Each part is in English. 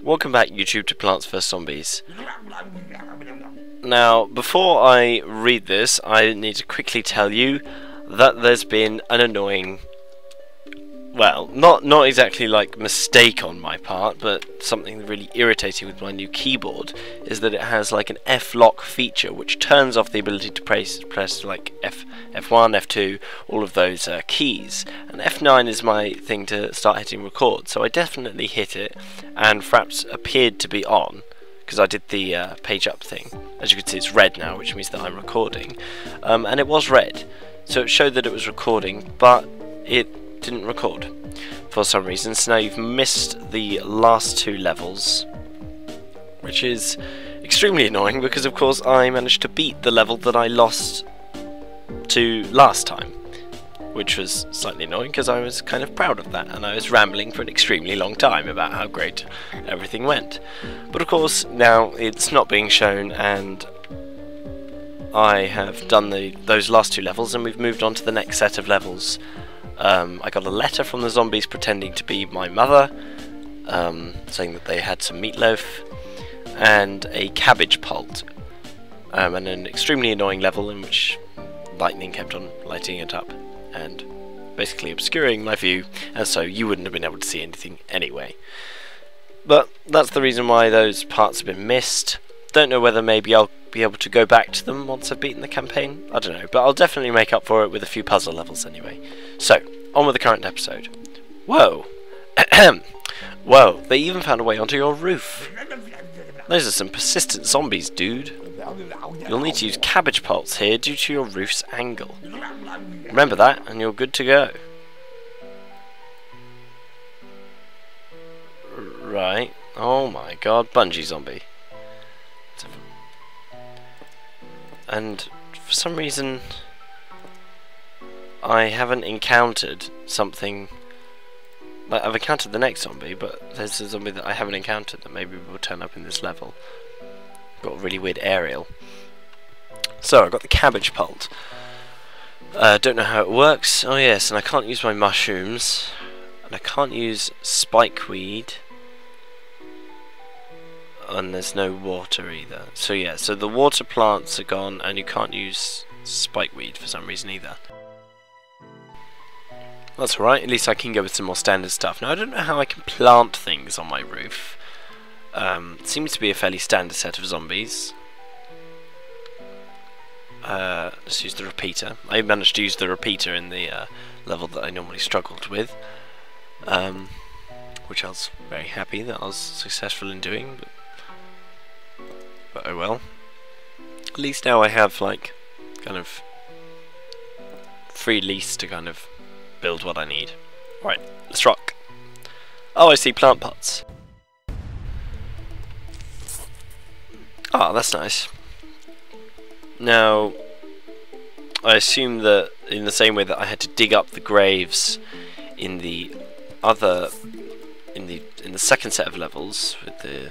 Welcome back, YouTube, to Plants vs Zombies. Now, before I read this, I need to quickly tell you that there's been an annoying, well, not exactly like mistake on my part, but something really irritating with my new keyboard is that it has like an F-lock feature which turns off the ability to press like F1, F2, all of those keys, and F9 is my thing to start hitting record, so I definitely hit it, and Fraps appeared to be on, because I did the page up thing. As you can see, it's red now, which means that I'm recording, and it was red, so it showed that it was recording, but it didn't record for some reason. So now you've missed the last two levels, which is extremely annoying because of course I managed to beat the level that I lost to last time, which was slightly annoying because I was kind of proud of that and I was rambling for an extremely long time about how great everything went. But of course now it's not being shown, and I have done those last two levels and we've moved on to the next set of levels. I got a letter from the zombies pretending to be my mother, saying that they had some meatloaf, and a cabbage pult, and an extremely annoying level in which lightning kept on lighting it up and basically obscuring my view, and so you wouldn't have been able to see anything anyway. But that's the reason why those parts have been missed. Don't know whether maybe I'll be able to go back to them once I've beaten the campaign, I don't know, but I'll definitely make up for it with a few puzzle levels anyway. So, on with the current episode. Whoa! Whoa, they even found a way onto your roof. Those are some persistent zombies, dude. You'll need to use cabbage pults here due to your roof's angle. Remember that, and you're good to go. Right. Oh my god, bungee zombie. And for some reason I haven't encountered something. Like, I've encountered the next zombie, but there's a zombie that I haven't encountered that maybe will turn up in this level. Got a really weird aerial. So I got the cabbage pult. Don't know how it works. Oh yes, and I can't use my mushrooms, and I can't use spikeweed, and there's no water either. So yeah, so the water plants are gone, and you can't use spikeweed for some reason either. That's alright, at least I can go with some more standard stuff. Now I don't know how I can plant things on my roof. It seems to be a fairly standard set of zombies. Let's use the repeater. I managed to use the repeater in the level that I normally struggled with, which I was very happy that I was successful in doing, but oh well. At least now I have like kind of free lease to kind of build what I need. Right, let's rock. Oh, I see plant pots. Ah, that's nice. Now, I assume that in the same way that I had to dig up the graves in the other, in the second set of levels with the,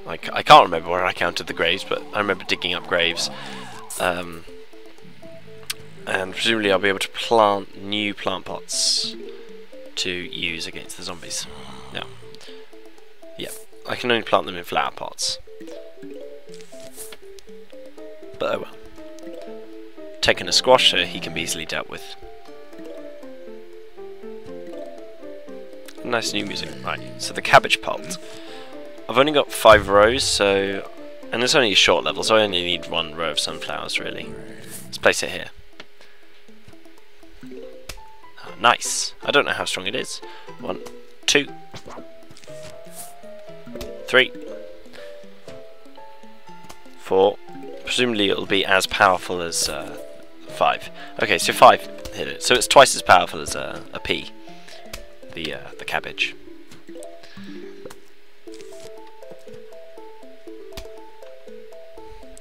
like, I can't remember where I counted the graves, but I remember digging up graves. And presumably I'll be able to plant new plant pots to use against the zombies. Now, yeah, I can only plant them in flower pots. But oh well. Taking a squasher, he can be easily dealt with. Nice new music. Right, so the cabbage pult. I've only got 5 rows, so, and it's only a short level, so I only need 1 row of sunflowers really. Let's place it here. Oh, nice. I don't know how strong it is. 1, 2, 3, 4. Presumably it'll be as powerful as 5. Okay, so 5 hit it. So it's twice as powerful as a pea, the cabbage.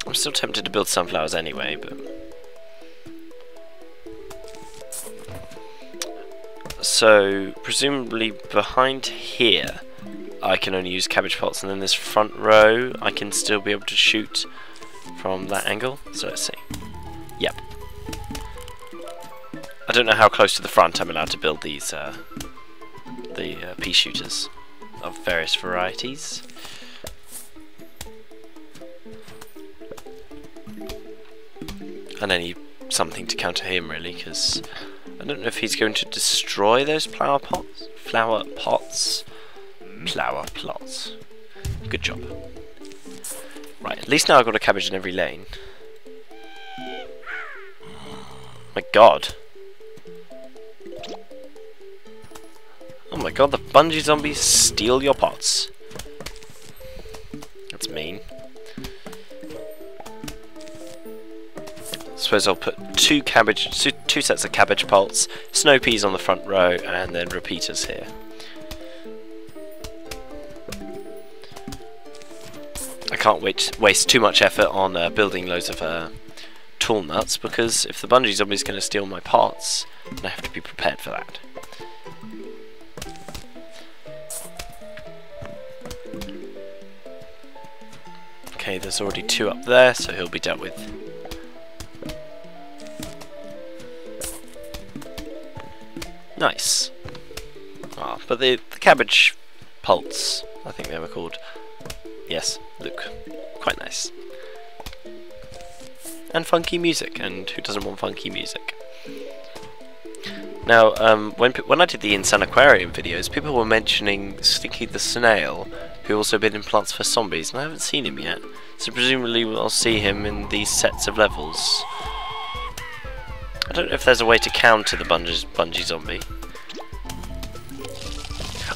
I'm still tempted to build sunflowers anyway, but so presumably behind here I can only use cabbage pots, and then this front row I can still be able to shoot from that angle. So let's see. Yep. I don't know how close to the front I'm allowed to build these the pea shooters. of various varieties. And I need something to counter him, really, because I don't know if he's going to destroy those flower pots. Flower plots. Good job. Right, at least now I've got a cabbage in every lane. My god. Oh my god, the bungee zombies steal your pots. That's mean. Suppose I'll put two sets of cabbage pots, snow peas on the front row, and then repeaters here. I can't waste too much effort on building loads of tall nuts, because if the bungee zombie is going to steal my pots, then I have to be prepared for that. Okay, there's already 2 up there, so he'll be dealt with. Nice. Ah, but the cabbage pults, I think they were called. Yes, look quite nice. And funky music, and who doesn't want funky music? Now, when I did the Insane Aquarium videos, people were mentioning Stinky the Snail, who also been in Plants vs Zombies, and I haven't seen him yet. So presumably I'll see him in these sets of levels. I don't know if there's a way to counter the bungee zombie.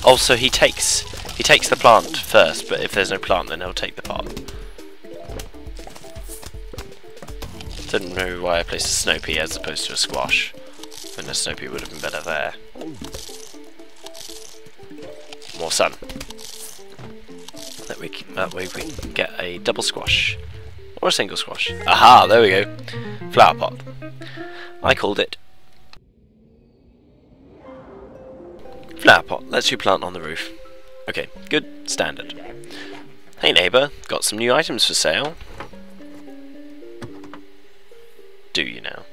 Also, he takes the plant first, but if there's no plant, then he'll take the pot. Don't know why I placed a snow pea as opposed to a squash, when a snow pea would have been better there. More sun. That way we can get a double squash. Or a single squash. Aha, there we go. Flower pot. I called it. Flower pot lets you plant on the roof. Okay, good standard. Hey neighbour, got some new items for sale. Do you now?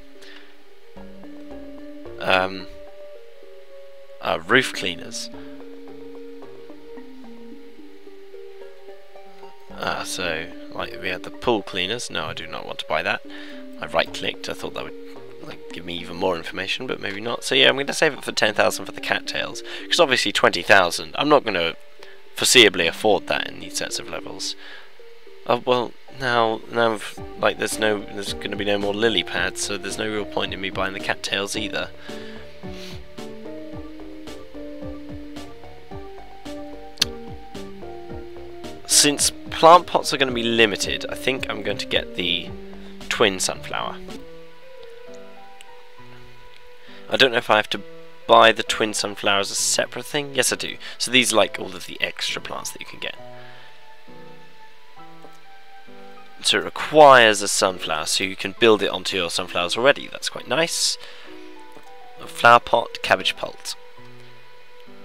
Roof cleaners. So, like, we had the pool cleaners. No, I do not want to buy that. I right-clicked. I thought that would give me even more information, but maybe not. So yeah, I'm going to save it for 10,000 for the cattails, because obviously 20,000. I'm not going to foreseeably afford that in these sets of levels. Oh well, now like there's going to be no more lily pads, so there's no real point in me buying the cattails either. Since plant pots are going to be limited, I think I'm going to get the twin sunflower. I don't know if I have to buy the twin sunflower as a separate thing. Yes, I do. So these are like all of the extra plants that you can get. So it requires a sunflower, so you can build it onto your sunflowers already. That's quite nice. A flower pot, cabbage pult.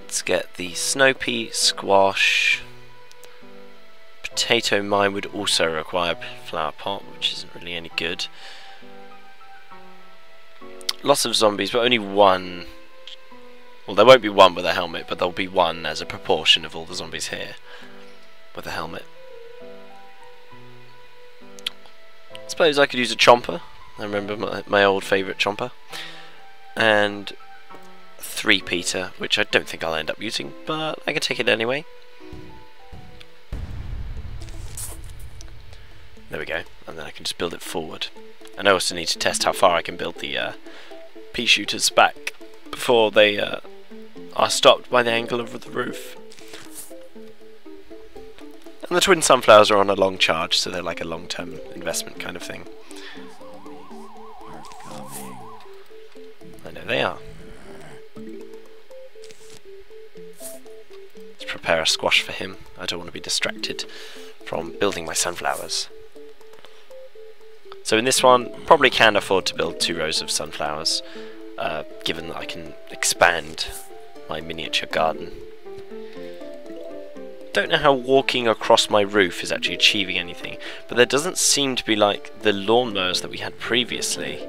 Let's get the snow pea, squash. Potato mine would also require a flower pot, which isn't really any good. Lots of zombies, but only one. Well, there won't be one with a helmet, but there'll be one as a proportion of all the zombies here with a helmet. I suppose I could use a chomper. I remember my old favourite chomper. And 3-peater, which I don't think I'll end up using, but I can take it anyway. There we go, and then I can just build it forward. And I also need to test how far I can build the pea shooters back before they are stopped by the angle of the roof. And the twin sunflowers are on a long charge, so they're like a long-term investment kind of thing. I know they are. Let's prepare a squash for him. I don't want to be distracted from building my sunflowers. So in this one, probably can afford to build 2 rows of sunflowers, given that I can expand my miniature garden. Don't know how walking across my roof is actually achieving anything, but there doesn't seem to be like the lawnmowers that we had previously,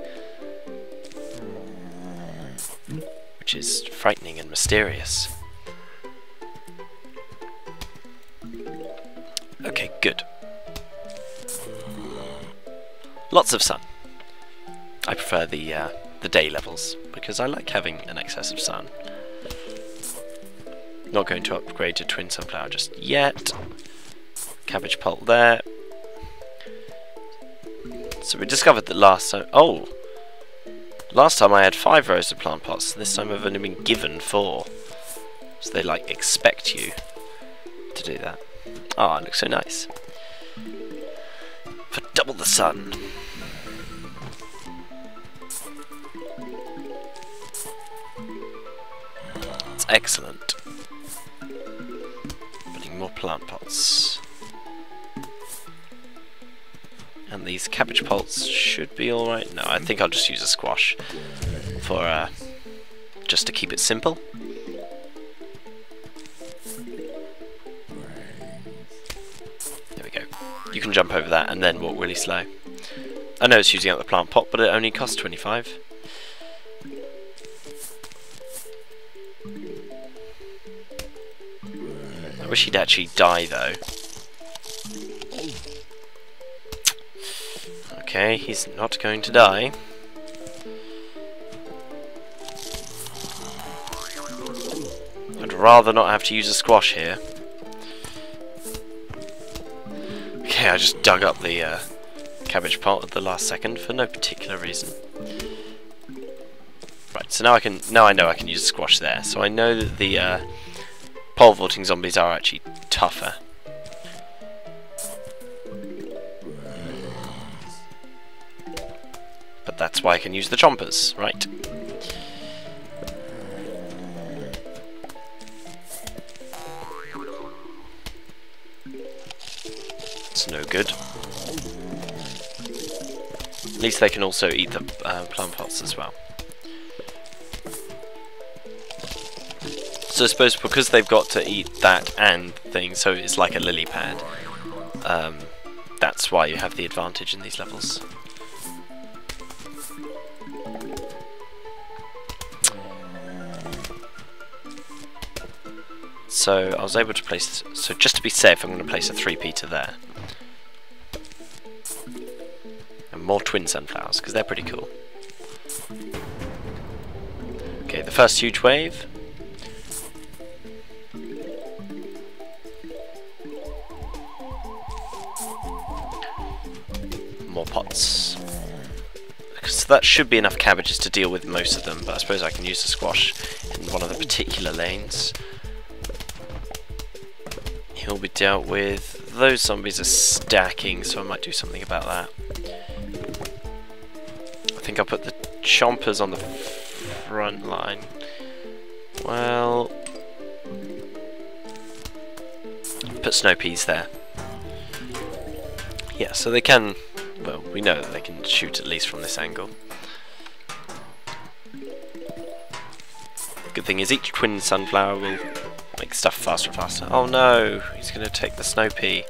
which is frightening and mysterious. Okay, good. Lots of sun. I prefer the day levels because I like having an excess of sun. Not going to upgrade to twin sunflower just yet. Cabbage pulp there. So we discovered that last time. Oh, last time I had 5 rows of plant pots. This time I've only been given 4. So they like expect you to do that. Oh, it looks so nice. For double the sun. It's excellent. Putting more plant pots. And these cabbage pots should be alright. No, I think I'll just use a squash for just to keep it simple. There we go. You can jump over that and then walk really slow. I know it's using up the plant pot, but it only costs 25. I wish he'd actually die though. Okay, he's not going to die. I'd rather not have to use a squash here. Okay, I just dug up the cabbage pot at the last second for no particular reason. Right, so now I know I can use a squash there. So I know that the pole vaulting zombies are actually tougher. But that's why I can use the chompers, right? It's no good. At least they can also eat the plant pots as well. So I suppose because they've got to eat that and things, so it's like a lily pad. That's why you have the advantage in these levels. So I was able to place, so just to be safe I'm going to place a 3-peater there. And more twin sunflowers, because they're pretty cool. Okay, the first huge wave. More pots. So that should be enough cabbages to deal with most of them, but I suppose I can use the squash in one of the particular lanes. He'll be dealt with. Those zombies are stacking, so I might do something about that. I think I'll put the chompers on the front line. Well, put snow peas there. Yeah, so they can, well, we know that they can shoot at least from this angle. Good thing is each twin sunflower will make stuff faster and faster. Oh no, he's going to take the snow pea.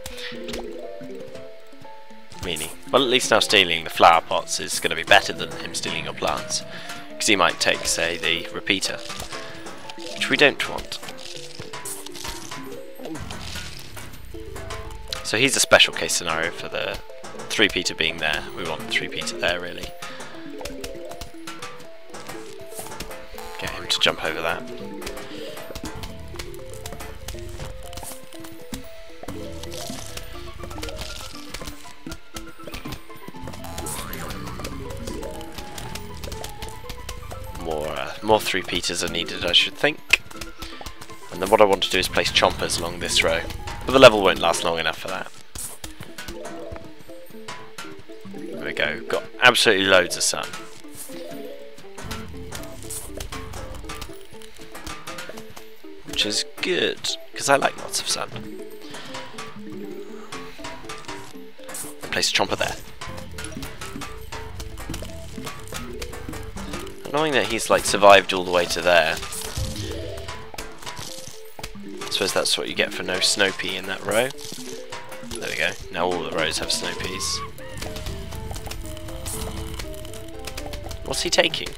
Meanie. Well, at least now stealing the flower pots is going to be better than him stealing your plants. Because he might take, say, the repeater. Which we don't want. So he's a special case scenario for the 3-peater being there. We want the 3-peater there, really. Get him to jump over that. More 3-peaters are needed, I should think. And then what I want to do is place chompers along this row. But the level won't last long enough for that. There we go, got absolutely loads of sun. Which is good, because I like lots of sun. Place a chomper there. Annoying that he's like survived all the way to there. I suppose that's what you get for no snow pea in that row. There we go. Now all the rows have snow peas. What's he taking?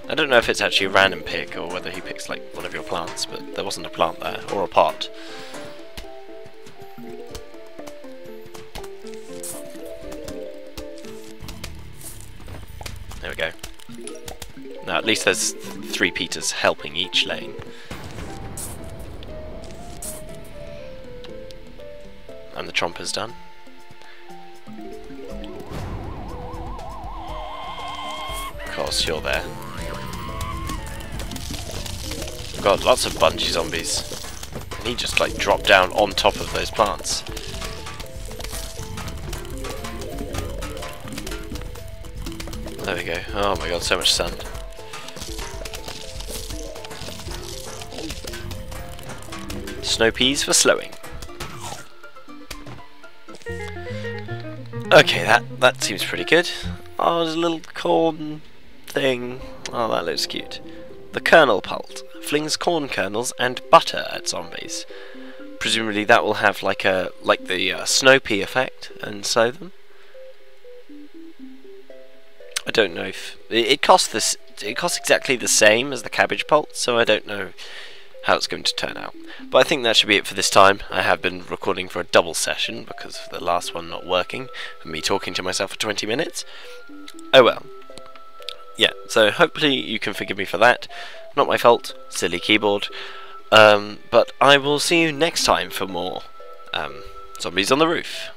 I don't know if it's actually a random pick or whether he picks like one of your plants, but there wasn't a plant there or a pot. we go. Now at least there's 3 Peters helping each lane. And the Tromper's done. Of course, you're there. God, lots of bungee zombies. And he just like dropped down on top of those plants. There we go. Oh my god, so much sand. Snow peas for slowing. Okay, that seems pretty good. Oh, there's a little corn thing. Oh, that looks cute. The kernel pult flings corn kernels and butter at zombies. Presumably that will have like the snow pea effect and slow them. I don't know if it costs this. It costs exactly the same as the cabbage pult, so I don't know how it's going to turn out. But I think that should be it for this time. I have been recording for a double session because of the last one not working and me talking to myself for 20 minutes. Oh well. Yeah, so hopefully you can forgive me for that. Not my fault, silly keyboard. But I will see you next time for more Zombies on the Roof.